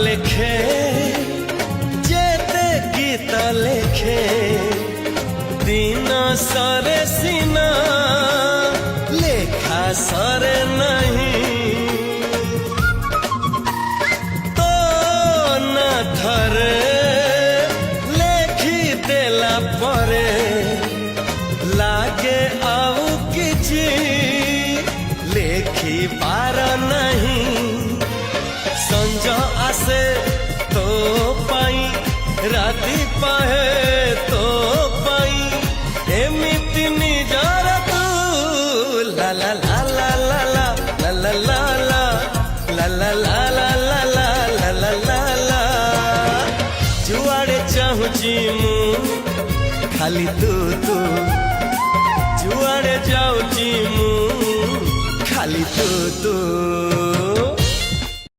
লেখে যেতে গীত লেখে দিন সরে সিনা লেখা সরে नहीं तो ना थरे लेखी देला परे लागे आउ किछि लेखी पार नहीं संज आसे तो पाई राति पाहे तो पाई एमिति निजर तू ला ला ला ला ला ला ला ला ला ला ला ला ला ला ला ला ला ला जुआड़े चाहूची मु खाली तू तू जुआड़े जाऊची मु खाली तू तू